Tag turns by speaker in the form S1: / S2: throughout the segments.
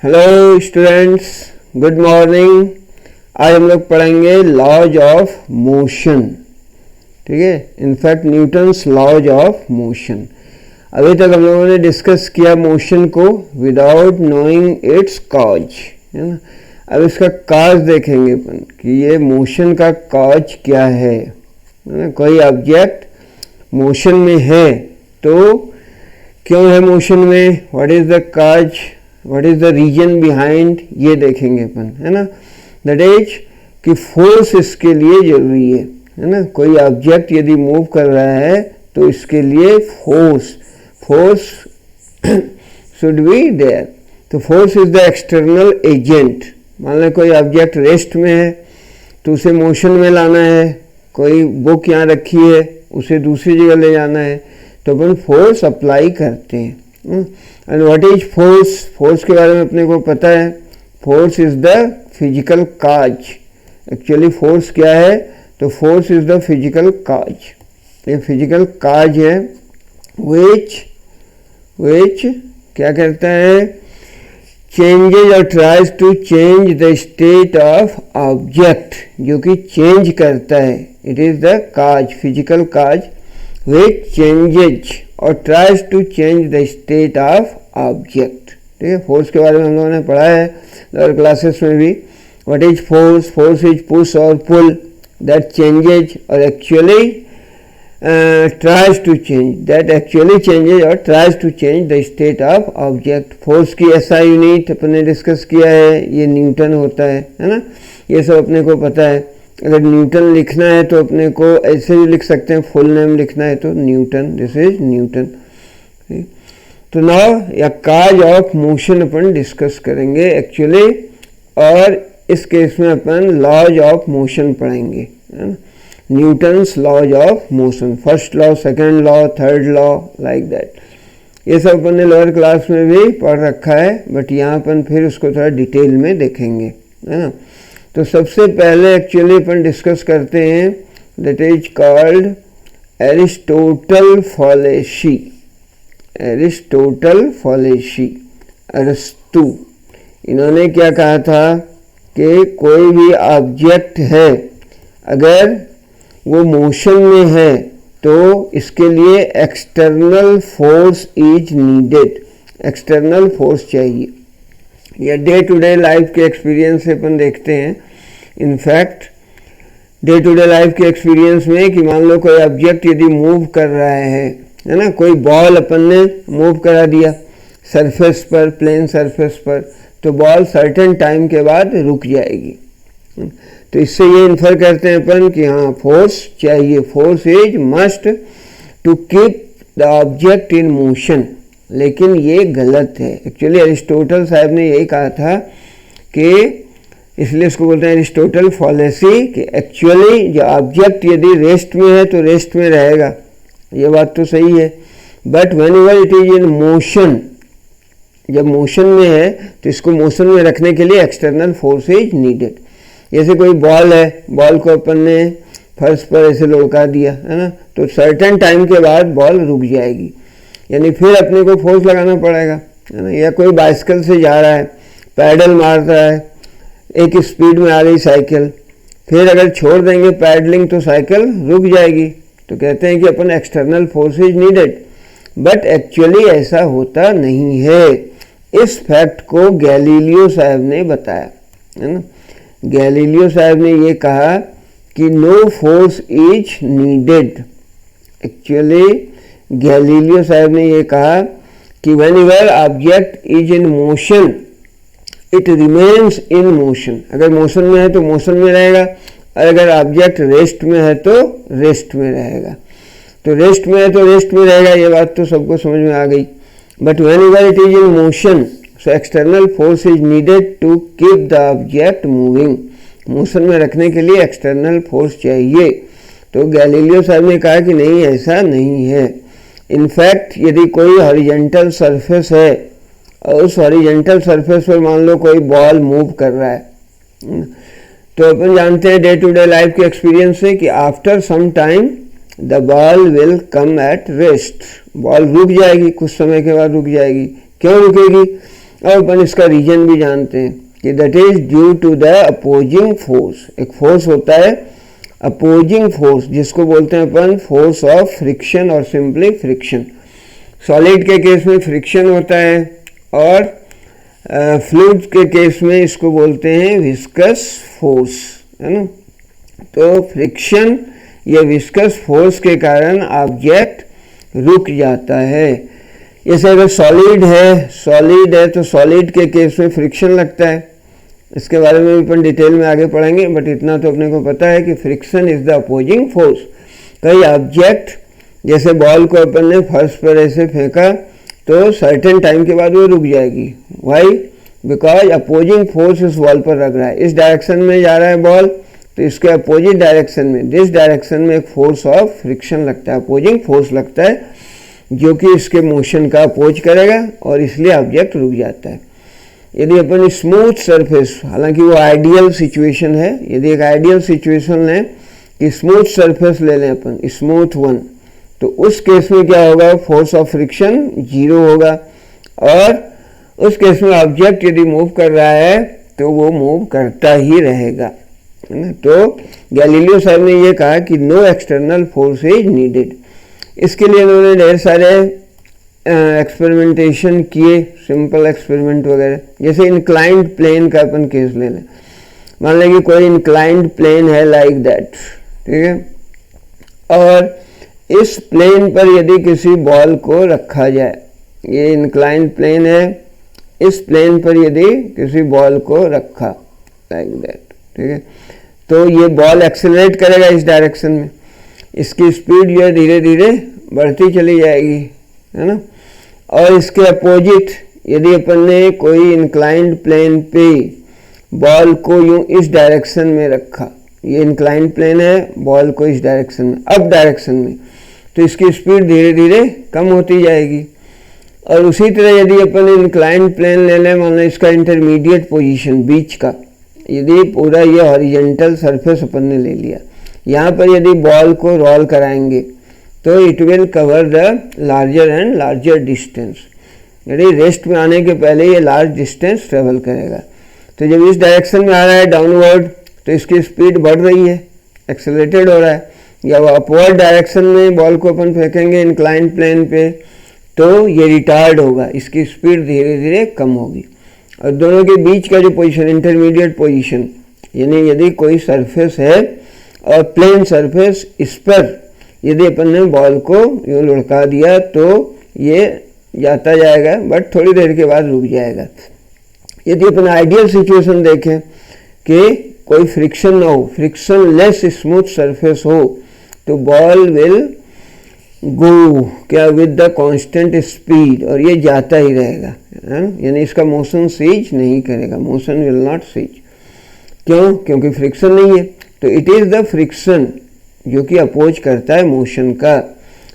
S1: Hello students, good morning. आज हम लोग पढ़ेंगे लॉज ऑफ मोशन। ठीक है, in fact Newton's laws of motion. अभी तक हम लोगों ने डिस्कस किया मोशन को विदाउट नोइंग इट्स कॉज, है ना। अब इसका कॉज देखेंगे अपन कि ये मोशन का कॉज क्या है ना। कोई ऑब्जेक्ट मोशन में है तो क्यों है मोशन में, what is the cause, what is the reason behind, ये देखेंगे अपन, है ना। दैट इज कि फोर्स इसके लिए जरूरी है ना। कोई ऑब्जेक्ट यदि मूव कर रहा है तो इसके लिए फोर्स शुड बी देयर। तो force is the external agent. मान लो कोई ऑब्जेक्ट रेस्ट में है तो उसे मोशन में लाना है। कोई बुक यहाँ रखी है, उसे दूसरी जगह ले जाना है, तो अपन फोर्स अप्लाई करते हैं। And what is force, force के बारे में अपने को पता है। Force is the physical cause. Actually force क्या है, तो force is the physical cause. ये फिजिकल कॉज है which क्या करता है, चेंजेज और tries to change the state of object, जो कि चेंज करता है। It is the cause, physical cause which changes और tries to change the state of object। ठीक है, फोर्स के बारे में हम लोगों ने पढ़ा है लोअर क्लासेस में भी। What is force, force is push और पुल दैट चेंजेज और actually tries to change, that actually changes और tries to change the state of object. Force की एसआई यूनिट अपन ने डिस्कस किया है, ये न्यूटन होता है ना। ये सब अपने को पता है। अगर न्यूटन लिखना है तो अपने को ऐसे भी लिख सकते हैं, फुल नेम लिखना है तो न्यूटन, दिस इज न्यूटन। तो नाउ या कॉज ऑफ मोशन अपन डिस्कस करेंगे एक्चुअली, और इस केस में अपन लॉज ऑफ मोशन पढ़ेंगे, Newton's laws of motion. First law, second law, third law, like that. ये सब अपन ने लोअर क्लास में भी पढ़ रखा है, बट यहाँ अपन फिर उसको थोड़ा डिटेल में देखेंगे, है ना। तो सबसे पहले एक्चुअली अपन डिस्कस करते हैं that is called Aristotle fallacy. Aristotle fallacy, Arastu. इन्होंने क्या कहा था कि कोई भी ऑब्जेक्ट है अगर वो मोशन में है तो इसके लिए external force is needed. External force चाहिए। या डे टू डे लाइफ के एक्सपीरियंस से अपन देखते हैं। In fact day to day life के एक्सपीरियंस में कि मान लो कोई ऑब्जेक्ट यदि मूव कर रहा है ना, कोई बॉल अपन ने मूव करा दिया सरफेस पर, प्लेन सरफेस पर, तो बॉल सर्टेन टाइम के बाद रुक जाएगी। तो इससे ये इन्फर करते हैं अपन कि हाँ फोर्स चाहिए, force is must to keep the object in motion. लेकिन ये गलत है। एक्चुअली अरिस्टोटल साहब ने यही कहा था कि, इसलिए इसको बोलते हैं अरिस्टोटल फॉलेसी, कि एक्चुअली जो ऑब्जेक्ट यदि रेस्ट में है तो रेस्ट में रहेगा, ये बात तो सही है। But whenever it is in motion, जब मोशन में है तो इसको मोशन में रखने के लिए एक्सटर्नल फोर्स इज नीडेड। जैसे कोई बॉल है, बॉल को अपन ने फर्श पर ऐसे लुढ़का दिया, है ना, तो सर्टेन टाइम के बाद बॉल रुक जाएगी, यानी फिर अपने को फोर्स लगाना पड़ेगा, है ना। या कोई बाइसिकल से जा रहा है, पैडल मार रहा है, एक स्पीड में आ रही साइकिल, फिर अगर छोड़ देंगे पैडलिंग तो साइकिल रुक जाएगी। तो कहते हैं कि अपन external force is needed, but actually ऐसा होता नहीं है। इस फैक्ट को गैलीलियो साहब ने बताया, है ना। गैलीलियो साहब ने ये कहा कि no force is needed. Actually Galileo साहब ने ये कहा कि whenever object is in motion it remains in motion. अगर मोशन में है तो मोशन में रहेगा, और अगर ऑब्जेक्ट रेस्ट में है तो रेस्ट में रहेगा। तो रेस्ट में है तो रेस्ट में रहेगा, ये बात तो सबको समझ में आ गई। But whenever it is in motion so external force is needed to keep the object moving. Motion में रखने के लिए एक्सटर्नल फोर्स चाहिए। तो गैलीलियो साहब ने कहा कि नहीं, ऐसा नहीं है। इनफैक्ट यदि कोई हॉरिजॉन्टल सरफेस है और उस हॉरिजॉन्टल सरफेस पर मान लो कोई बॉल मूव कर रहा है, तो अपन जानते हैं डे टू डे लाइफ के एक्सपीरियंस से कि after some time the ball will come at rest. Ball रुक जाएगी, कुछ समय के बाद रुक जाएगी। क्यों रुकेगी? और अपन इसका रीजन भी जानते हैं कि that is due to the opposing force. एक फोर्स होता है अपोजिंग फोर्स, जिसको बोलते हैं अपन फोर्स ऑफ फ्रिक्शन और सिंपली फ्रिक्शन। सॉलिड के केस में फ्रिक्शन होता है और फ्लूइड के केस में इसको बोलते हैं विस्कस फोर्स, है ना। तो फ्रिक्शन या विस्कस फोर्स के कारण ऑब्जेक्ट रुक जाता है। जैसे अगर सॉलिड है तो सॉलिड के केस में फ्रिक्शन लगता है। इसके बारे में भी अपन डिटेल में आगे पढ़ेंगे, बट इतना तो अपने को पता है कि friction is the opposing force. कई ऑब्जेक्ट, जैसे बॉल को अपन ने फर्श पर ऐसे फेंका तो सर्टेन टाइम के बाद वो रुक जाएगी। वाई? बिकॉज अपोजिंग फोर्स इस बॉल पर लग रहा है। इस डायरेक्शन में जा रहा है बॉल, तो इसके अपोजिट डायरेक्शन में, दिस डायरेक्शन में एक फोर्स ऑफ फ्रिक्शन लगता है, अपोजिंग फोर्स लगता है, जो कि इसके मोशन का अपोज करेगा और इसलिए ऑब्जेक्ट रुक जाता है। यदि अपन स्मूथ सरफेस, हालांकि वो आइडियल सिचुएशन है, यदि एक आइडियल सिचुएशन लें कि स्मूथ सरफेस ले लें अपन, स्मूथ वन, तो उस केस में क्या होगा, फोर्स ऑफ फ्रिक्शन 0 होगा और उस केस में ऑब्जेक्ट यदि मूव कर रहा है तो वो मूव करता ही रहेगा, है ना। तो गैलीलियो साहब ने ये कहा कि no external force is needed. इसके लिए उन्होंने ढेर सारे एक्सपेरिमेंटेशन किए, सिंपल एक्सपेरिमेंट वगैरह। जैसे इंक्लाइंड प्लेन का अपन केस ले लें, मान लें कि कोई इंक्लाइंड प्लेन है लाइक दैट, ठीक है, और इस प्लेन पर यदि किसी बॉल को रखा जाए, ये इंक्लाइंड प्लेन है, इस प्लेन पर यदि किसी बॉल को रखा लाइक दैट, ठीक है, तो ये बॉल एक्सेलरेट करेगा इस डायरेक्शन में, इसकी स्पीड जो है धीरे धीरे बढ़ती चली जाएगी, है ना। और इसके अपोजिट यदि अपन ने कोई इंक्लाइंड प्लेन पे बॉल को यूं इस डायरेक्शन में रखा, ये इंक्लाइंड प्लेन है, बॉल को इस डायरेक्शन में, अप डायरेक्शन में, तो इसकी स्पीड धीरे धीरे कम होती जाएगी। और उसी तरह यदि अपन इंक्लाइंड प्लेन ले लें, मान लो इसका इंटरमीडिएट पोजीशन बीच का, यदि पूरा ये हॉरिजेंटल सरफेस अपन ने ले लिया, यहाँ पर यदि बॉल को रोल कराएंगे तो it will cover the larger and larger distance. यदि रेस्ट में आने के पहले ये लार्ज डिस्टेंस ट्रेवल करेगा। तो जब इस डायरेक्शन में आ रहा है डाउनवर्ड, तो इसकी स्पीड बढ़ रही है, एक्सेलरेटेड हो रहा है। या वो अपवर्ड डायरेक्शन में बॉल को अपन फेंकेंगे इंक्लाइंड प्लेन पे, तो ये रिटार्ड होगा, इसकी स्पीड धीरे धीरे कम होगी। और दोनों के बीच का जो पोजीशन, इंटरमीडिएट पोजीशन, यानी यदि कोई सरफेस है और प्लेन सरफेस, इस पर यदि अपन ने बॉल को यूँ लुढ़का दिया तो ये जाता जाएगा, बट थोड़ी देर के बाद रुक जाएगा। यदि अपन आइडियल सिचुएशन देखें कि कोई फ्रिक्शन ना हो, फ्रिक्शन लेस स्मूथ सरफेस हो, तो बॉल विल गो क्या विद द कांस्टेंट स्पीड, और ये जाता ही रहेगा, यानी इसका मोशन सीज नहीं करेगा, मोशन विल नॉट सीज। क्यों? क्योंकि फ्रिक्शन नहीं है। तो इट इज द फ्रिक्शन जो कि अपोज करता है मोशन का।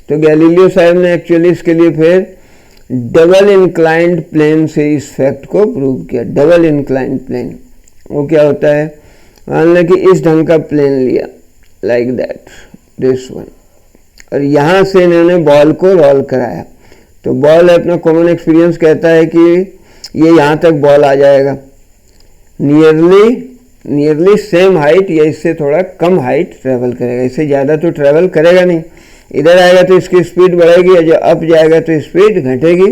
S1: तो गैलीलियो साहब ने एक्चुअली इसके लिए फिर डबल इंक्लाइंड प्लेन से इस फैक्ट को प्रूव किया। डबल इंक्लाइंड प्लेन वो क्या होता है, मान लें कि इस ढंग का प्लेन लिया लाइक दैट, दिस वन, और यहाँ से इन्होंने बॉल को रोल कराया, तो बॉल अपना कॉमन एक्सपीरियंस कहता है कि ये यहाँ तक बॉल आ जाएगा, नियरली सेम हाइट या इससे थोड़ा कम हाइट ट्रेवल करेगा, इससे ज़्यादा तो ट्रेवल करेगा नहीं। इधर आएगा तो इसकी स्पीड बढ़ेगी, और जब अप जाएगा तो स्पीड घटेगी,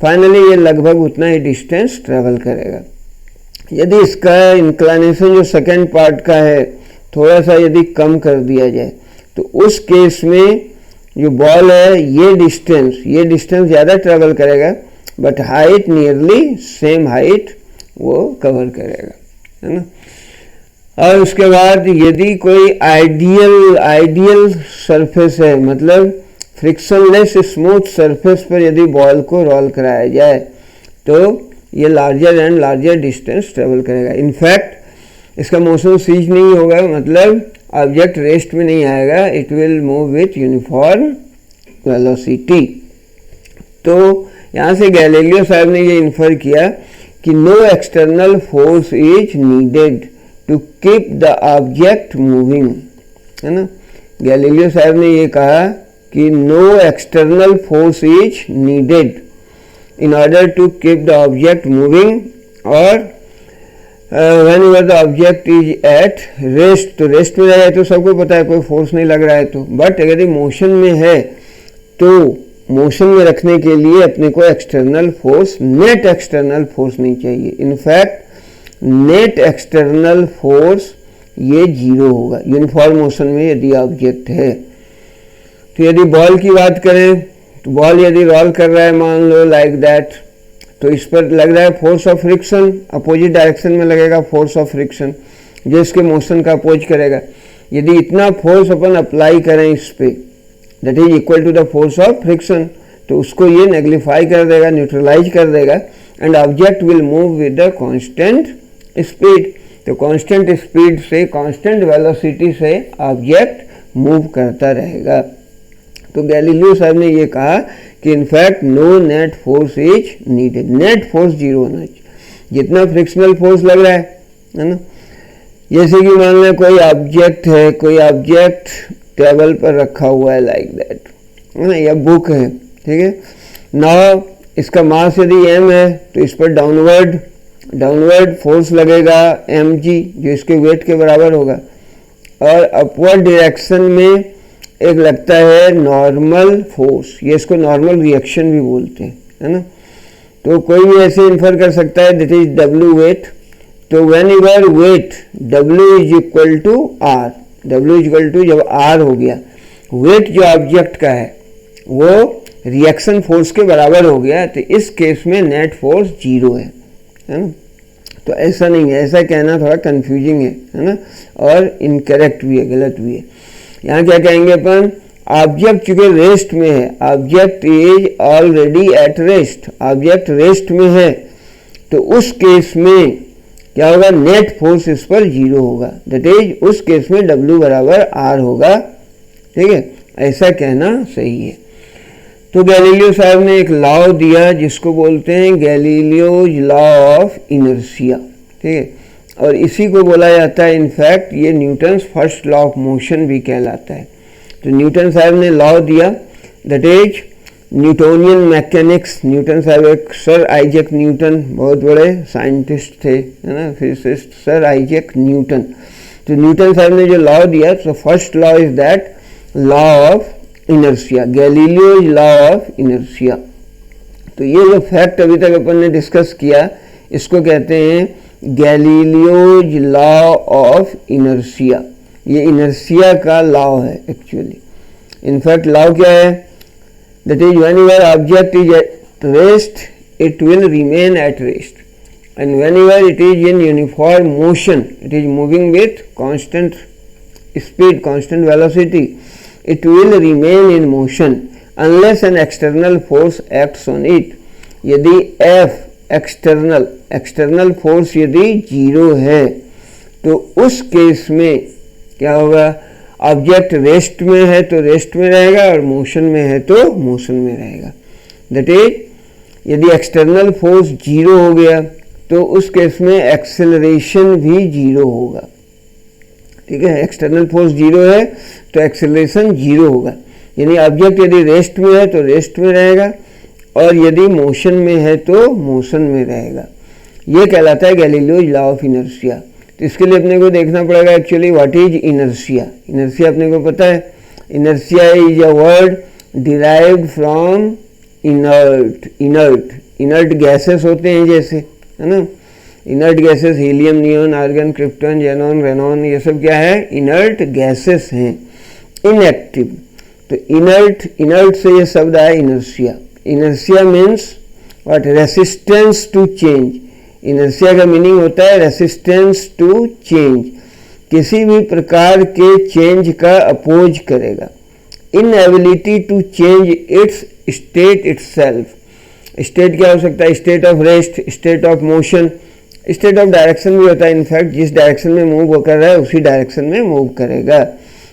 S1: फाइनली ये लगभग उतना ही डिस्टेंस ट्रेवल करेगा। यदि इसका इंक्लाइनेशन जो सेकेंड पार्ट का है थोड़ा सा यदि कम कर दिया जाए, तो उस केस में जो बॉल है ये डिस्टेंस ज़्यादा ट्रेवल करेगा, but height nearly same height वो कवर करेगा, है ना। और उसके बाद यदि कोई आइडियल सरफेस है, मतलब फ्रिक्शनलेस स्मूथ सरफेस पर यदि बॉल को रोल कराया जाए, तो ये larger and larger distance travel करेगा। इनफैक्ट इसका मोशन सीज नहीं होगा, मतलब ऑब्जेक्ट रेस्ट में नहीं आएगा, it will move with uniform velocity. तो यहाँ से गैलीलियो साहब ने ये इन्फर किया कि no external force is needed to keep the object moving, है ना। गैलीलियो साहब ने ये कहा कि no external force is needed in order to keep the object moving, or whenever the object is at rest, तो रेस्ट में रहेगा तो सबको पता है कोई फोर्स नहीं लग रहा है तो, बट अगर ये मोशन में है तो मोशन में रखने के लिए अपने को external force, net external force नहीं चाहिए। इनफैक्ट नेट एक्सटर्नल फोर्स ये जीरो होगा यूनिफॉर्म मोशन में यदि ऑब्जेक्ट है। तो यदि बॉल की बात करें तो बॉल यदि रोल कर रहा है मान लो लाइक दैट, तो इस पर लग रहा है force of friction, opposite direction में लगेगा फोर्स ऑफ फ्रिक्शन जो इसके मोशन का अपोज करेगा। यदि इतना फोर्स अपन अप्लाई करें इस पे that is equal to the force of friction, तो उसको ये नेग्लिफाई कर देगा, न्यूट्रलाइज कर देगा, and object will move with the constant speed. तो कांस्टेंट स्पीड से, कांस्टेंट वेलोसिटी से ऑब्जेक्ट मूव करता रहेगा। तो गैलीलियो साहब ने ये कहा कि in fact no net force is needed, net force zero होना चाहिए। जितना फ्रिक्शनल फोर्स लग रहा है ना, जैसे कि मान लें कोई ऑब्जेक्ट है, कोई ऑब्जेक्ट टेबल पर रखा हुआ है लाइक दैट, है ना, या बुक है, ठीक है। नाउ इसका मास यदि m है तो इस पर डाउनवर्ड फोर्स लगेगा mg जो इसके वेट के बराबर होगा, और अपवर्ड डायरेक्शन में एक लगता है नॉर्मल फोर्स, ये इसको नॉर्मल रिएक्शन भी बोलते हैं, है ना। तो कोई भी ऐसे इन्फर कर सकता है दैट इज w वेट। तो whenever weight w is equal to r, w is equal to जब r हो गया, वेट जो ऑब्जेक्ट का है वो रिएक्शन फोर्स के बराबर हो गया, तो इस केस में नेट फोर्स जीरो है ना। तो ऐसा नहीं है, ऐसा कहना थोड़ा कंफ्यूजिंग है ना, और इनकरेक्ट भी है, गलत भी है। यहाँ क्या कहेंगे अपन, ऑब्जेक्ट चूंकि रेस्ट में है, object is already at rest, object rest में है, तो उस केस में क्या होगा, नेट फोर्स इस पर जीरो होगा, दैट इज उस केस में W बराबर R होगा, ठीक है। ऐसा कहना सही है। तो गैलीलियो साहब ने एक लॉ दिया जिसको बोलते हैं गैलीलियोज लॉ ऑफ इनर्शिया, ठीक है, और इसी को बोला जाता है, इनफैक्ट ये Newton's first law of motion भी कहलाता है। तो न्यूटन साहब ने लॉ दिया, that is Newtonian mechanics. Newton साहब एक सर आइजैक न्यूटन, बहुत बड़े साइंटिस्ट थे, है ना, फिजिसिस्ट, सर आइजैक न्यूटन। तो न्यूटन साहब ने जो लॉ दिया, तो first law is that law of inertia, Galileo's law of inertia. तो ये जो फैक्ट अभी तक अपन ने डिस्कस किया, इसको कहते हैं गैलीलियोज लॉ ऑफ इनर्शिया। ये इनर्शिया का लॉ है एक्चुअली। इनफैक्ट लॉ क्या है, that is whenever object is at rest it will remain at rest, and whenever it is in uniform motion it is moving with constant speed, constant velocity, it will remain in motion unless an external force acts on it। यदि F external force यदि zero है तो उस case में क्या होगा, object rest में है तो रेस्ट में रहेगा, और मोशन में है तो मोशन में रहेगा। दैट इज यदि एक्सटर्नल फोर्स जीरो हो गया तो उस केस में एक्सेलरेशन भी जीरो होगा, ठीक है। एक्सटर्नल फोर्स जीरो है तो एक्सेलरेशन जीरो होगा, यानी ऑब्जेक्ट यदि रेस्ट में है तो रेस्ट में रहेगा, और यदि मोशन में है तो मोशन में रहेगा। ये कहलाता है गैलीलियोज लॉ ऑफ इनर्शिया। तो इसके लिए अपने को देखना पड़ेगा actually what is inertia. Inertia अपने को पता है, inertia is a word derived from inert. Inert gases होते हैं जैसे, है ना, inert gases helium, neon, argon, krypton, xenon, radon, ये सब क्या है, इनर्ट गैसेस हैं, इनएक्टिव। तो इनर्ट से ये शब्द आया inertia. Inertia means what, resistance to change. Inertia का मीनिंग होता है रेसिस्टेंस टू चेंज, किसी भी प्रकार के चेंज का अपोज करेगा। Inability to change its state itself. State क्या हो सकता है, state of rest, state of motion, state of direction भी होता है। इनफैक्ट जिस डायरेक्शन में मूव कर रहा है उसी डायरेक्शन में मूव करेगा।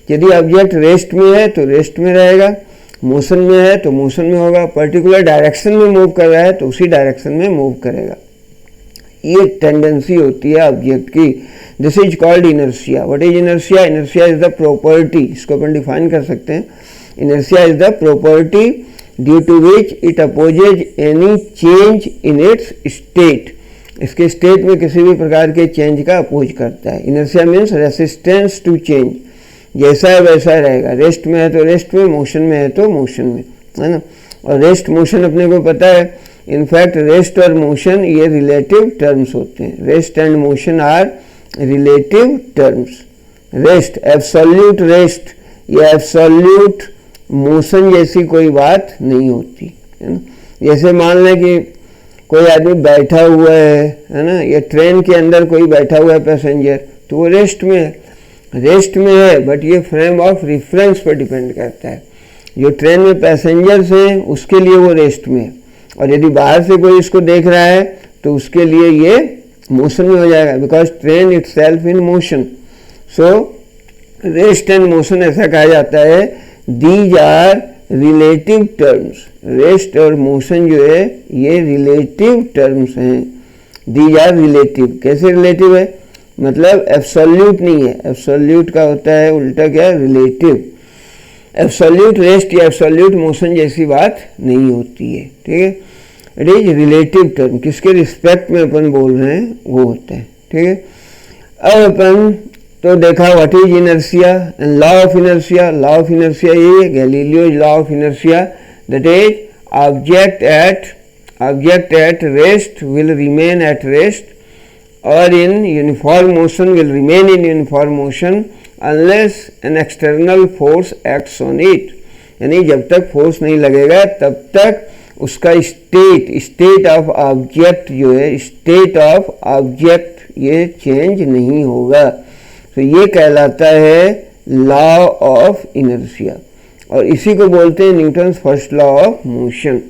S1: यदि ऑब्जेक्ट रेस्ट में है तो रेस्ट में रहेगा, मोशन में है तो मोशन में होगा, पर्टिकुलर डायरेक्शन में मूव कर रहा है तो उसी डायरेक्शन में मूव करेगा। ये टेंडेंसी होती है ऑब्जेक्ट की। This is called inertia. What is inertia? Inertia is the property, इसको अपन डिफाइन कर सकते हैं। Inertia is the property due to which it opposes any change in its state, इसके स्टेट में किसी भी प्रकार के चेंज का अपोज करता है। Inertia means resistance to change, जैसा है वैसा रहेगा, रेस्ट में है तो रेस्ट में, मोशन में है तो मोशन में, है ना। और रेस्ट मोशन अपने को पता है, इनफैक्ट रेस्ट और मोशन ये रिलेटिव टर्म्स होते हैं। Rest and motion are relative terms. Rest, absolute rest या एब्सोल्यूट मोशन जैसी कोई बात नहीं होती, है ना। जैसे मान लें कि कोई आदमी बैठा हुआ है ना, या ट्रेन के अंदर कोई बैठा हुआ है पैसेंजर, तो वो रेस्ट में है, रेस्ट में है, बट ये फ्रेम ऑफ रेफरेंस पर डिपेंड करता है। जो ट्रेन में पैसेंजर्स हैं उसके लिए वो रेस्ट में है, और यदि बाहर से कोई इसको देख रहा है तो उसके लिए ये मोशन में हो जाएगा, because train itself in motion. So rest and motion ऐसा कहा जाता है, these are relative terms. Rest और मोशन जो है ये रिलेटिव टर्म्स हैं, दीज आर रिलेटिव। कैसे रिलेटिव है, मतलब एब्सोल्यूट नहीं है, एब्सोल्यूट का होता है उल्टा क्या, रिलेटिव। एब्सोल्यूट रेस्ट या एब्सोल्यूट मोशन जैसी बात नहीं होती है, ठीक है। इट इज रिलेटिव टर्म, किसके रिस्पेक्ट में अपन बोल रहे हैं वो होता है, ठीक है। अब अपन तो देखा what is inertia and law of inertia. Law of inertia ये Galileo law of inertia, that is object at rest will remain at rest or in uniform motion will remain in uniform motion unless an external force acts on it। यानी जब तक force नहीं लगेगा तब तक उसका state of object जो है, स्टेट ऑफ ऑब्जेक्ट ये चेंज नहीं होगा। तो ये कहलाता है लॉ ऑफ इनर्शिया, और इसी को बोलते हैं Newton's first law of motion,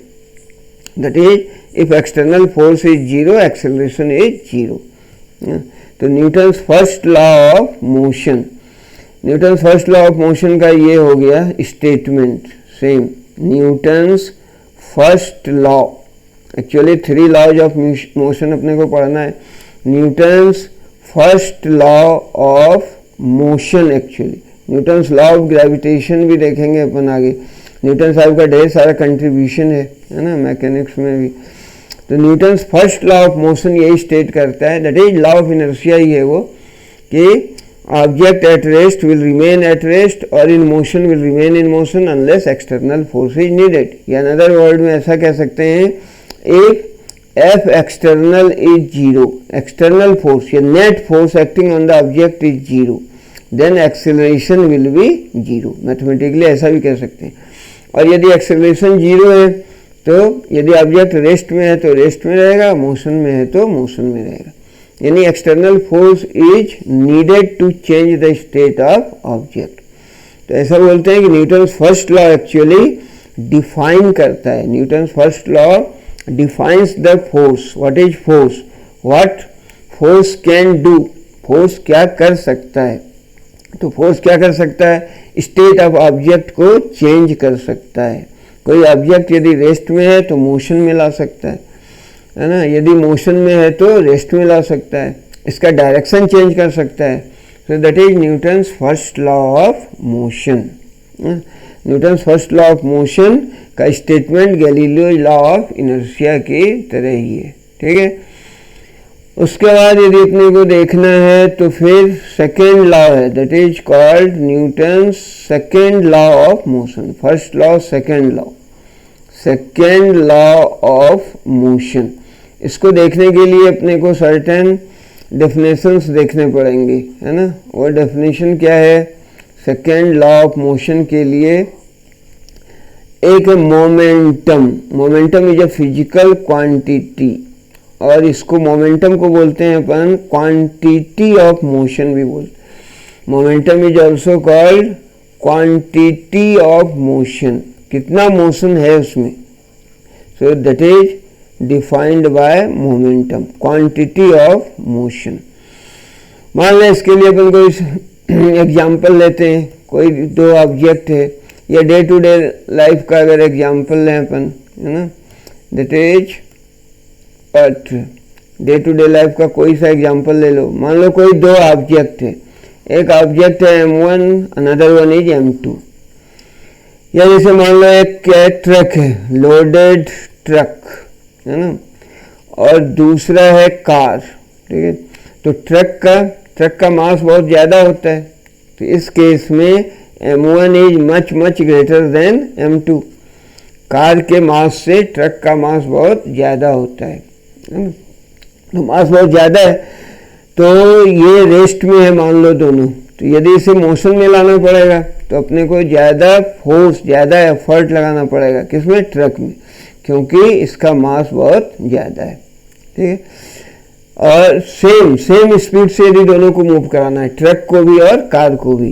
S1: that is if external force is zero, acceleration is zero. तो Newton's first law of motion, Newton's first law of motion का ये हो गया statement, same Newton's first law. Actually 3 laws of motion अपने को पढ़ना है। Newton's first law of motion, actually Newton's law of gravitation भी देखेंगे अपन आगे। न्यूटन साहब का ढेर सारा कंट्रीब्यूशन है ना मैकेनिक्स में भी। तो Newton's first law of motion यही स्टेट करता है, that is law of inertia ही है वो, कि object at rest will remain at rest और in motion will remain in motion unless external force is needed. या अनदर वर्ड में ऐसा कह सकते हैं, एक F external is zero, external force या net force acting on the object is zero, then acceleration will be zero. Mathematically ऐसा भी कह सकते हैं। और यदि एक्सेलरेशन जीरो है तो यदि ऑब्जेक्ट रेस्ट में है तो रेस्ट में रहेगा, मोशन में है तो मोशन में रहेगा। यानी external force is needed to change the state of object. तो ऐसा बोलते हैं कि Newton's first law actually define करता है, Newton's first law defines the force. What is force, what force can do, force क्या कर सकता है। तो फोर्स क्या कर सकता है, स्टेट ऑफ ऑब्जेक्ट को चेंज कर सकता है। कोई ऑब्जेक्ट यदि रेस्ट में है तो मोशन में ला सकता है ना, यदि मोशन में है तो रेस्ट में ला सकता है, इसका डायरेक्शन चेंज कर सकता है। So that is Newton's first law of motion. Newton's first law of motion का statement Galileo law of inertia की तरह ही है, ठीक है। उसके बाद यदि अपने को देखना है तो फिर सेकेंड लॉ है, that is called Newton's second law of motion. First law, second law, second law of motion. इसको देखने के लिए अपने को सर्टेन डेफिनेशंस देखने पड़ेंगे, है ना। वो डेफिनेशन क्या है सेकेंड लॉ ऑफ मोशन के लिए, एक momentum. Momentum is a physical quantity, और इसको मोमेंटम को बोलते हैं अपन क्वांटिटी ऑफ मोशन भी बोलते। Momentum is also called quantity of motion, कितना मोशन है उसमें। सो that is defined by momentum, quantity of motion. मान लें इसके लिए अपन कोई एग्जाम्पल लेते हैं, कोई दो ऑब्जेक्ट है, या डे टू डे लाइफ का अगर एग्जाम्पल लें अपन, है ना, that is earth. Day to day life का कोई सा एग्जाम्पल ले लो। मान लो कोई दो ऑब्जेक्ट है, एक ऑब्जेक्ट है m1, another one is m2। या जैसे मान लो एक ट्रक है, लोडेड ट्रक है ना, और दूसरा है कार, ठीक है। तो ट्रक का मास बहुत ज़्यादा होता है, तो इस केस में m1 is much much greater than m2। Car के मास से ट्रक का मास बहुत ज़्यादा होता है ना। तो मास बहुत ज़्यादा है, तो ये रेस्ट में है मान लो दोनों, तो यदि इसे मोशन में लाना पड़ेगा तो अपने को ज़्यादा फोर्स, ज़्यादा एफर्ट लगाना पड़ेगा, किसमें? ट्रक में, क्योंकि इसका मास बहुत ज़्यादा है, ठीक है। और सेम स्पीड से यदि दोनों को मूव कराना है, ट्रक को भी और कार को भी,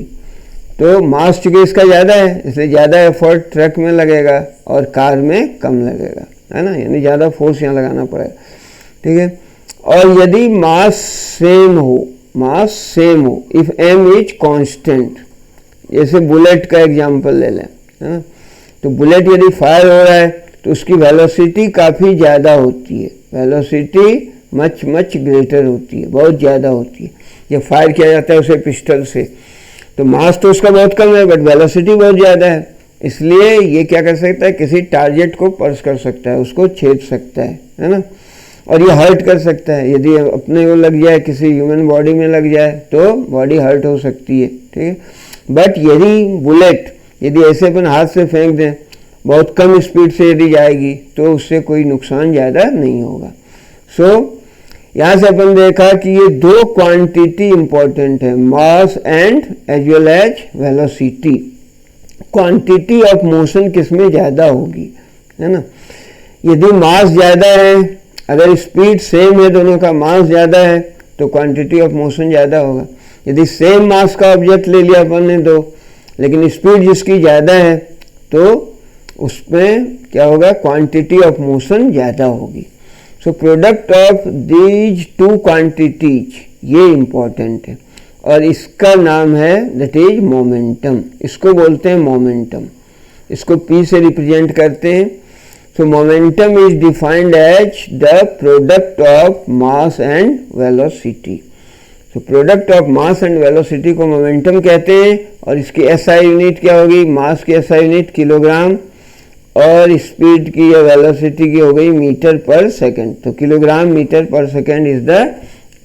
S1: तो मास चूंकि इसका ज़्यादा है इसलिए ज़्यादा एफर्ट ट्रक में लगेगा और कार में कम लगेगा, है ना, यानी ज़्यादा फोर्स यहाँ लगाना पड़ेगा, ठीक है। और यदि मास सेम हो, इफ m इज कांस्टेंट, जैसे बुलेट का एग्जांपल ले लें, है ना, तो बुलेट यदि फायर हो रहा है तो उसकी वेलोसिटी काफ़ी ज़्यादा होती है, वेलोसिटी मच ग्रेटर होती है, बहुत ज़्यादा होती है। जब फायर किया जाता है उसे पिस्टल से, तो मास तो उसका बहुत कम है बट वेलोसिटी बहुत ज़्यादा है, इसलिए ये क्या कर सकता है, किसी टारगेट को पर्स कर सकता है, उसको छेद सकता है ना, और ये हर्ट कर सकता है। यदि अपने को लग जाए, किसी ह्यूमन बॉडी में लग जाए तो बॉडी हर्ट हो सकती है, ठीक है। बट यदि बुलेट यदि ऐसे अपन हाथ से फेंक दें, बहुत कम स्पीड से यदि जाएगी तो उससे कोई नुकसान ज़्यादा नहीं होगा। सो यहाँ से अपन देखा कि ये दो क्वांटिटी इंपॉर्टेंट है, mass and as well as velocity. Quantity of motion किसमें ज़्यादा होगी, है ना। यदि मास ज़्यादा है, अगर स्पीड सेम है, दोनों का मास ज़्यादा है, तो क्वांटिटी ऑफ मोशन ज़्यादा होगा। यदि सेम मास का ऑब्जेक्ट ले लिया अपन ने दो, लेकिन स्पीड जिसकी ज़्यादा है, तो उसमें क्या होगा, क्वांटिटी ऑफ मोशन ज़्यादा होगी। सो product of these two quantities, ये इंपॉर्टेंट है, और इसका नाम है दैट इज मोमेंटम। इसको बोलते हैं मोमेंटम, इसको P से रिप्रेजेंट करते हैं। So momentum is defined as the product of mass and velocity. So product of mass and velocity को मोमेंटम कहते हैं, और इसकी SI यूनिट क्या होगी, मास की SI यूनिट किलोग्राम, और स्पीड की या वेलोसिटी की हो गई मीटर पर सेकंड। तो किलोग्राम मीटर पर second is the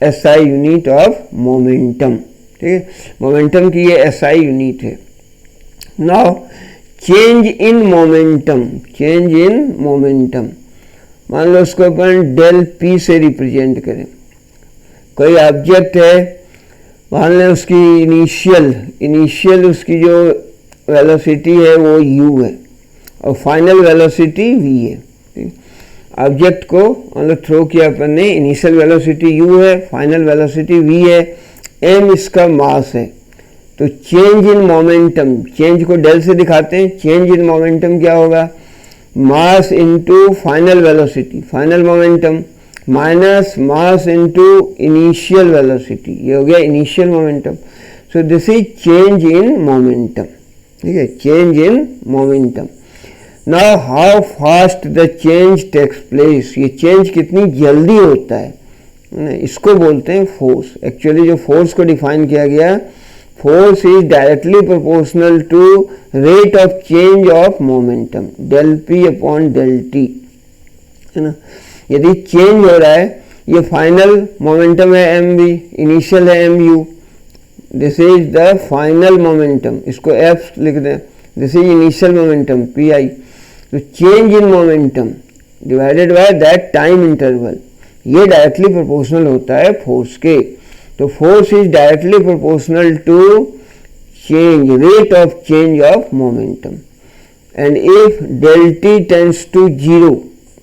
S1: SI unit of momentum, ठीक है। मोमेंटम की ये SI यूनिट है। नाउ चेंज इन मोमेंटम, मान लो उसको अपन डेल P से रिप्रेजेंट करें। कोई ऑब्जेक्ट है, मान लें उसकी इनिशियल उसकी जो वेलोसिटी है वो u है और फाइनल वेलोसिटी v है। ऑब्जेक्ट को मतलब थ्रो किया अपन ने, इनिशियल वेलोसिटी u है, फाइनल वेलोसिटी v है, m इसका मास है। तो चेंज इन मोमेंटम, चेंज को डेल से दिखाते हैं, चेंज इन मोमेंटम क्या होगा, mass into final velocity, final momentum, minus mass into initial velocity, ये हो गया initial momentum. So this is change in momentum, ठीक है, change in momentum. Now how fast the change takes place, ये change कितनी जल्दी होता है, इसको बोलते हैं फोर्स। एक्चुअली जो फोर्स को डिफाइन किया गया, force is directly proportional to rate of change of momentum, del P upon del T, है ना। यदि चेंज हो रहा है, ये फाइनल मोमेंटम है mv, इनिशियल है mu, this is the final momentum, इसको f लिख दें, this is initial momentum pi। तो change in momentum divided by that time interval, ये डायरेक्टली प्रोपोर्शनल होता है फोर्स के। तो force is directly proportional to change, rate of change of momentum. And if del T tends to 0,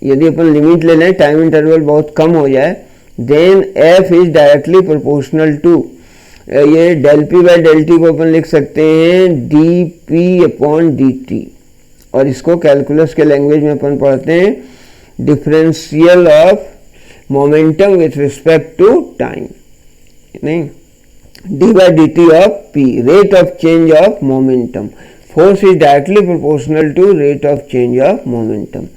S1: यदि अपन limit ले लें, time interval बहुत कम हो जाए, then F is directly proportional to, ये del P by del T को अपन लिख सकते हैं dP अपॉन dt, और इसको कैलकुलस के लैंग्वेज में अपन पढ़ते हैं differential of momentum with respect to time, नहीं, d by dt of P, rate of change of momentum. Force is directly proportional to rate of change of momentum.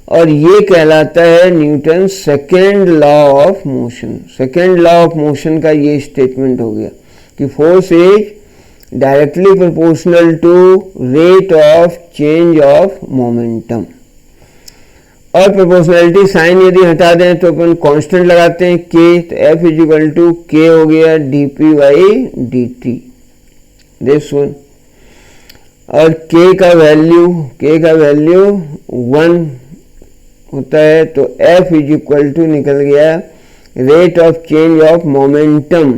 S1: और ये कहलाता है Newton second law of motion. Second law of motion का ये statement हो गया कि force is directly proportional to rate of change of momentum. और प्रोपोर्शनलिटी साइन यदि हटा दें तो अपन कांस्टेंट लगाते हैं के, तो एफ इज इक्वल टू के हो गया dp by dt, this one. और k का वैल्यू 1 होता है, तो f इज इक्वल टू निकल गया rate of change of momentum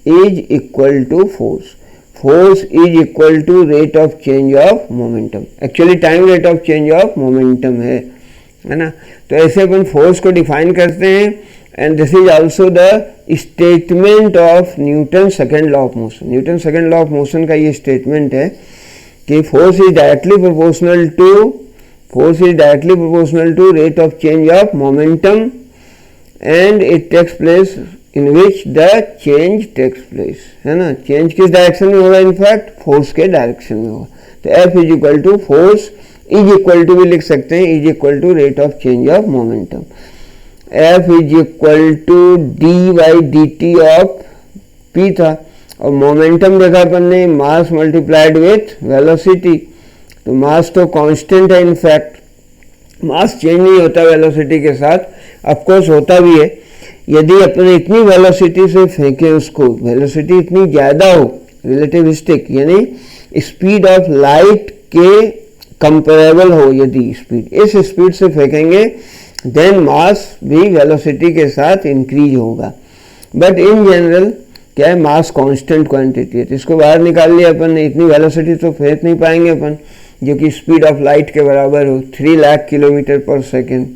S1: is equal to force is equal to rate of change of momentum. Actually time rate of change of momentum है ना। तो ऐसे अपन फोर्स को डिफाइन करते हैं, and this is also the statement of Newton second law of motion. Newton second law of motion का ये statement है कि force is directly proportional to rate of change of momentum and it takes place in which the change takes place, है ना। Change किस direction में होगा? In fact force के डायरेक्शन में होगा। तो F is equal to force is equal to भी लिख सकते हैं, is equal to rate of change of momentum. F is equal to D by D T of P था, और मोमेंटम देखा अपन ने मास मल्टीप्लाइड विथ वेलोसिटी। तो मास तो कांस्टेंट है, इनफैक्ट मास चेंज नहीं होता वेलोसिटी के साथ, ऑफकोर्स होता भी है। यदि अपन इतनी वेलोसिटी से फेंकें उसको, वेलोसिटी इतनी ज़्यादा हो, रिलेटिविस्टिक यानी स्पीड ऑफ लाइट के कंपेरेबल हो, यदि स्पीड इस स्पीड से फेंकेंगे देन मास भी वेलोसिटी के साथ इंक्रीज होगा। बट इन जनरल क्या है, मास कांस्टेंट क्वांटिटी है, तो इसको बाहर निकाल लिया अपन ने। इतनी वेलोसिटी तो फेंक नहीं पाएंगे अपन जो कि स्पीड ऑफ लाइट के बराबर हो, 3 लाख किलोमीटर पर सेकेंड।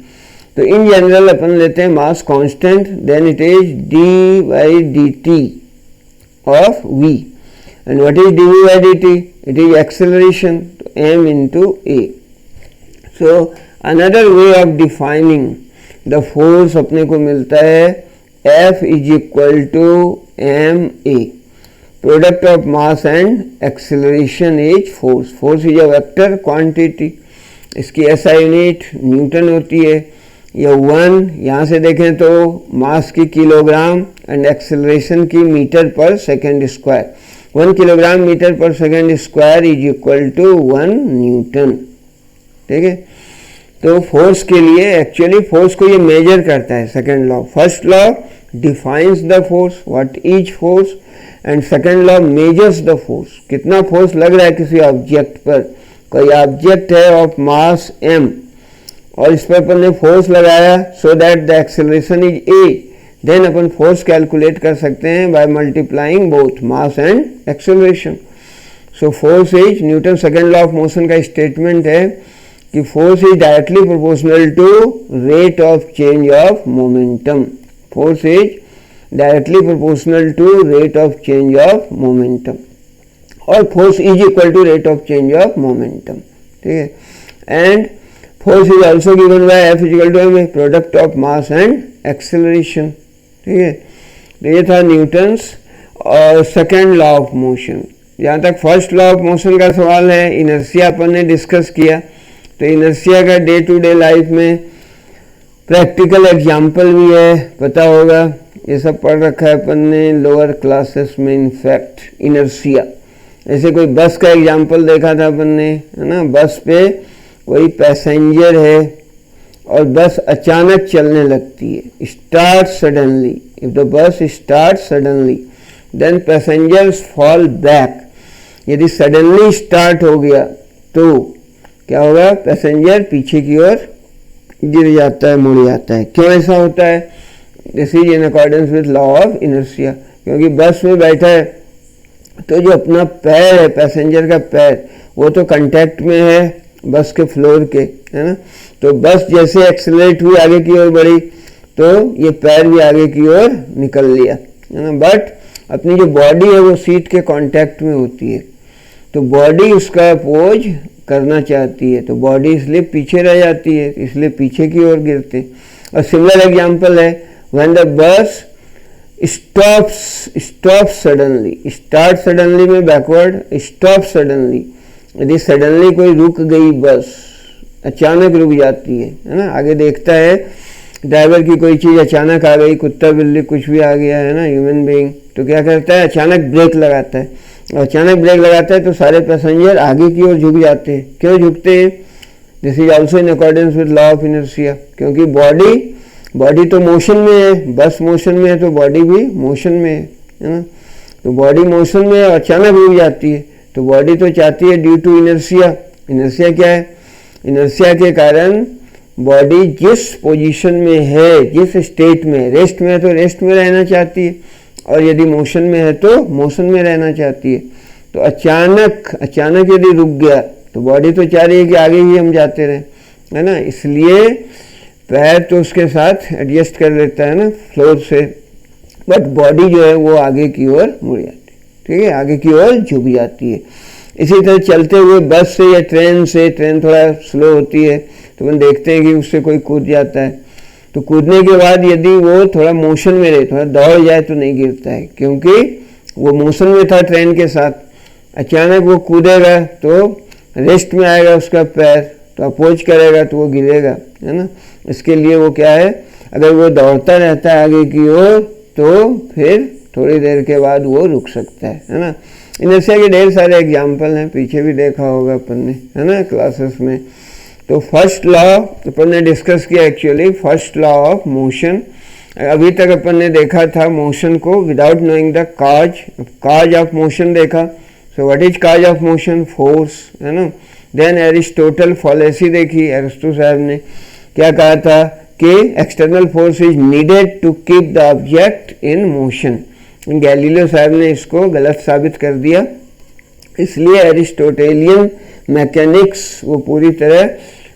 S1: तो इन जनरल अपन लेते हैं mass constant, then it is D by D T of V, and what is D V by D T? It is acceleration, m into a. So another way of defining the force अपने को मिलता है F is equal to ma, product of mass and acceleration is force. Force is a vector quantity, इसकी SI unit Newton होती है। यह 1 यहाँ से देखें तो मास की किलोग्राम एंड एक्सेलरेशन की metre per second square. 1 kilogram metre per second square is equal to 1 newton, ठीक है। तो फोर्स के लिए एक्चुअली फोर्स को ये मेजर करता है second law. First law defines the force, what is force, and second law measures the force, कितना फोर्स लग रहा है किसी ऑब्जेक्ट पर। कोई ऑब्जेक्ट है ऑफ मास m और इस पर अपन ने फोर्स लगाया so that the acceleration is a, then अपन फोर्स कैलकुलेट कर सकते हैं by multiplying both mass and acceleration. So force is, Newton second law of motion का स्टेटमेंट है कि force is directly proportional to rate of change of momentum. Force is directly proportional to rate of change of momentum, और force is equal to rate of change of momentum, ठीक है। And force is also given by F is equal to M, product of mass and acceleration, ठीक है। तो ये था Newton's और second law of motion. जहाँ तक फर्स्ट लॉ ऑफ मोशन का सवाल है, इनर्शिया अपन ने डिस्कस किया। तो इनर्शिया का डे टू डे लाइफ में प्रैक्टिकल एग्जाम्पल भी है, पता होगा, ये सब पढ़ रखा है अपन ने लोअर क्लासेस में। इनफैक्ट इनर्शिया, ऐसे कोई बस का एग्जाम्पल देखा था अपन ने, है ना। बस पे कोई पैसेंजर है और बस अचानक चलने लगती है, start suddenly. If the bus start suddenly then passengers fall back. यदि सडनली स्टार्ट हो गया तो क्या होगा, पैसेंजर पीछे की ओर गिर जाता है, मुड़ जाता है। क्यों ऐसा होता है? This is in accordance with law of inertia. क्योंकि बस में बैठा है तो जो अपना पैर है, पैसेंजर का पैर, वो तो कांटेक्ट में है बस के फ्लोर के, है ना। तो बस जैसे एक्सेलरेट हुई, आगे की ओर बढ़ी, तो ये पैर भी आगे की ओर निकल लिया, है ना। बट अपनी जो बॉडी है वो सीट के कांटेक्ट में होती है, तो बॉडी उसका अपोज करना चाहती है, तो बॉडी इसलिए पीछे रह जाती है, इसलिए पीछे की ओर गिरते। और सिमिलर एग्जांपल है when the bus stop suddenly, start suddenly में बैकवर्ड, स्टॉप सडनली। यदि सडनली कोई रुक गई बस, अचानक रुक जाती है ना। आगे देखता है ड्राइवर की कोई चीज़ अचानक आ गई, कुत्ता बिल्ली कुछ भी आ गया, है ना, ह्यूमन बीइंग, तो क्या करता है, अचानक ब्रेक लगाता है। अचानक ब्रेक लगाता है तो सारे पैसेंजर आगे की ओर झुक जाते हैं। क्यों झुकते हैं? This is also in accordance with law of inertia, क्योंकि बॉडी तो मोशन में है, बस मोशन में है तो बॉडी भी मोशन में है ना। तो बॉडी मोशन में अचानक रुक जाती है तो बॉडी तो चाहती है ड्यू टू इनर्शिया। इनर्शिया क्या है? इनर्शिया के कारण बॉडी जिस पोजीशन में है, जिस स्टेट में, रेस्ट में है तो रेस्ट में रहना चाहती है, और यदि मोशन में है तो मोशन में रहना चाहती है। तो अचानक यदि रुक गया तो बॉडी तो चाह रही है कि आगे ही हम जाते रहें, है ना। इसलिए पैर तो उसके साथ एडजस्ट कर लेता है ना फ्लोर से, बट बॉडी जो है वो आगे की ओर मुड़ जाती है, ठीक है, आगे की ओर झुक जाती है। इसी तरह चलते हुए बस से या ट्रेन से, ट्रेन थोड़ा स्लो होती है तो हम देखते हैं कि उससे कोई कूद जाता है, तो कूदने के बाद यदि वो थोड़ा मोशन में रहे, थोड़ा दौड़ जाए तो नहीं गिरता है, क्योंकि वो मोशन में था ट्रेन के साथ। अचानक वो कूदेगा तो रेस्ट में आएगा उसका पैर, तो अपोज करेगा तो वो गिरेगा, है ना। इसके लिए वो क्या है, अगर वो दौड़ता रहता है आगे की ओर तो फिर थोड़ी देर के बाद वो रुक सकता है ना। इनर्शिया के ढेर सारे एग्जाम्पल हैं, पीछे भी देखा होगा अपन ने, है ना, क्लासेस में। तो फर्स्ट लॉ अपन ने डिस्कस किया actually, first law of motion. अभी तक अपन ने देखा था मोशन को without knowing the cause of motion देखा। So what is cause of motion? Force, है ना। देन एरिस्टोटल फॉलेसी देखी, एरिस्टो साहब ने क्या कहा था कि external force is needed to keep the object in motion. Galileo साहब ने इसको गलत साबित कर दिया, इसलिए एरिस्टोटेलियन मैकेनिक्स वो पूरी तरह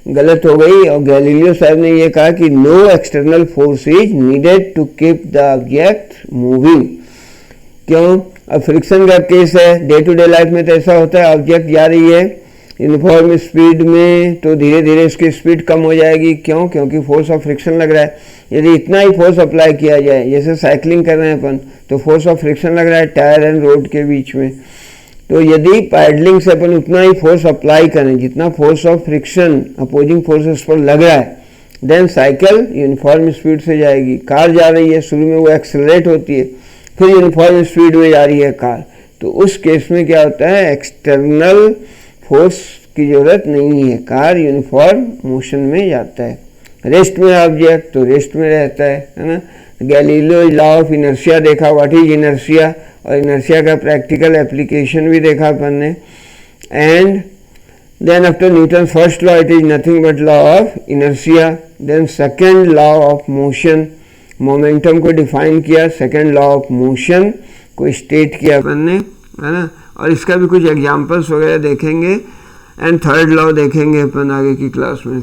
S1: गलत हो गई, और गैलीलियो साहब ने ये कहा कि no external force is needed to keep the object moving. क्यों? अब फ्रिक्शन का केस है, डे टू डे लाइफ में तो ऐसा होता है, ऑब्जेक्ट जा रही है यूनिफॉर्म स्पीड में तो धीरे धीरे उसकी स्पीड कम हो जाएगी। क्यों? क्योंकि फोर्स ऑफ फ्रिक्शन लग रहा है। यदि इतना ही फोर्स अप्लाई किया जाए, जैसे साइकिलिंग कर रहे हैं अपन, तो फोर्स ऑफ फ्रिक्शन लग रहा है टायर एंड रोड के बीच में, तो यदि पैडलिंग से अपन उतना ही फोर्स अप्लाई करें जितना force of friction opposing forces पर लग रहा है, देन साइकिल यूनिफॉर्म स्पीड से जाएगी। कार जा रही है, शुरू में वो एक्सेलरेट होती है, फिर यूनिफॉर्म स्पीड में जा रही है कार, तो उस केस में क्या होता है, एक्सटर्नल फोर्स की जरूरत नहीं है, कार यूनिफॉर्म मोशन में जाता है। रेस्ट में ऑब्जेक्ट तो रेस्ट में रहता है ना। गैलीलियो लॉ ऑफ इनर्शिया देखा, व्हाट इज इनर्शिया, और इनर्शिया का प्रैक्टिकल एप्लीकेशन भी देखा अपन ने। And then after Newton first law, it is nothing but law of inertia. Then second law of motion, momentum को डिफाइन किया, सेकेंड लॉ ऑफ मोशन को स्टेट किया अपन ने, है ना, और इसका भी कुछ एग्जाम्पल्स वगैरह देखेंगे। एंड थर्ड लॉ देखेंगे अपन आगे की क्लास में।